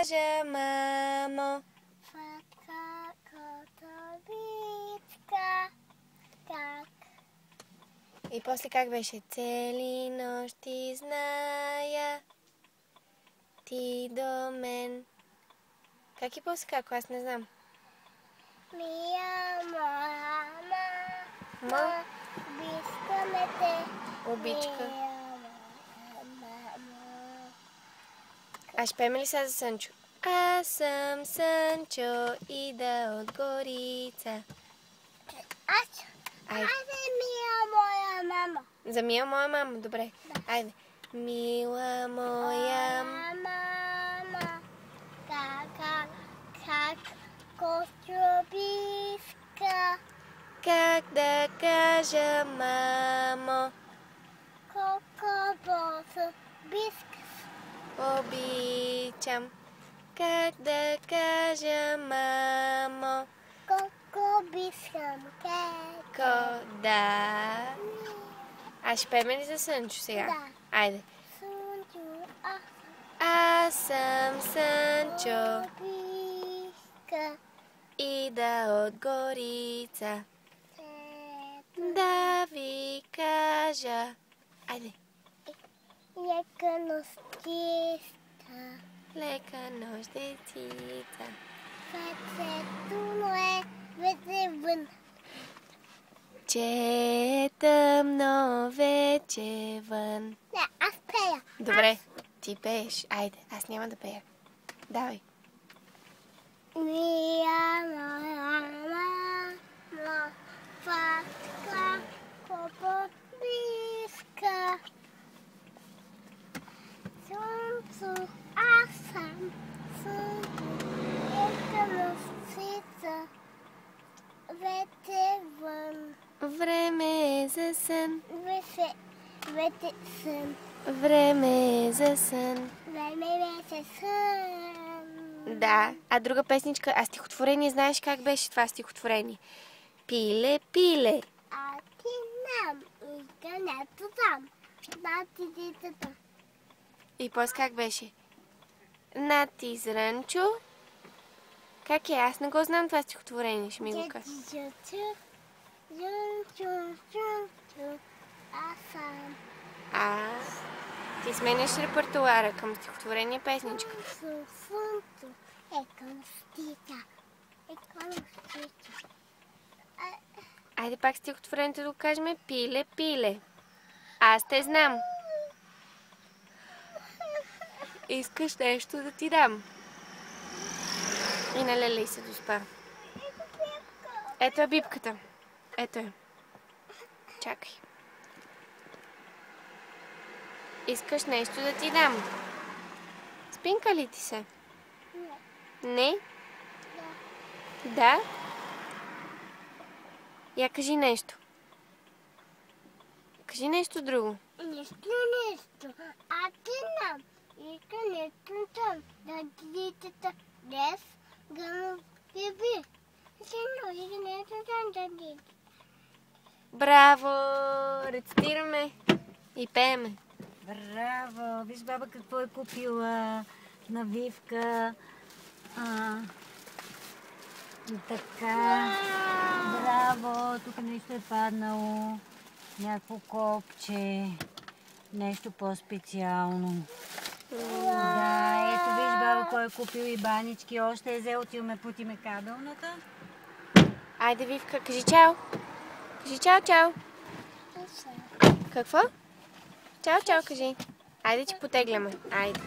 кажа, мамо? И после как беше? Цели нощи зная ти до мен. Как и после како? Аз не знам. Мия мама, обичка ме те. Обичка. А ще пеем ли сега за Сънчо? Аз съм Сънчо, ида от Горица. Аз е Мия моя мама. За Мия моя мама, добре. Да. Айде. Мила моя мама, как костюбиска. Как да кажа, мамо? Колко босо бискас. Обичам. Как да кажа, мамо? Колко бискам кеко. Да. А ще пеем ли за Сънчо сега? Да. Айде. Сънчо, Аз съм Сънчо, биска. ида от Горица. Да ви кажа. Айде. Лека нощиста. Лека нощ, дечица. Светло е вече вън. Че е тъмно вече вън. Не, аз пея. Добре, ти пееш. Айде, аз няма да пея. Давай. Мия моя мама, фатка, копобиска. Слънцо, аз съм слънцо, лека нощица, вече вън. Време е за сън. Вече сън. Време е за сън. Време вече сън. Да, а друга песничка, а стихотворение, знаеш как беше това стихотворение? Пиле, пиле. А ти нам и където там. Да, ти дитата. И после как беше? Над изрънчо. Как е? Аз не го знам това стихотворение, ще ми го кажа. Аз съм. Ти сменяш репертуара към стихотворение песничка. Слънцо, економстица. Айде пак стихотворението да го кажем. Пиле, пиле. Аз те знам. Искаш нещо да ти дам. И на Леле се доспа. Ето е бибката. Ето е. Чакай. Искаш нещо да ти дам. Спинка ли ти се? Не? Да? Я кажи нещо. Кажи нещо друго. Нещо. А ти нам. Иска нещо там. Да дитата. Днес гъм биби. Сино, иска нещо там да дитата. Браво! Рецитираме и пееме. Браво! Виж баба какво е купила на Вивка. Така. Браво! Тук нещо е паднало. Някакво копче. Нещо по-специално. Да, ето виж баба кой е купил и банички. Още е взел, отиваме путиме кабелната. Айде, Вивка, кажи чао. Кажи чао, чао. Какво? Чао, чао, кажи. Айде, че потегляме. Айде.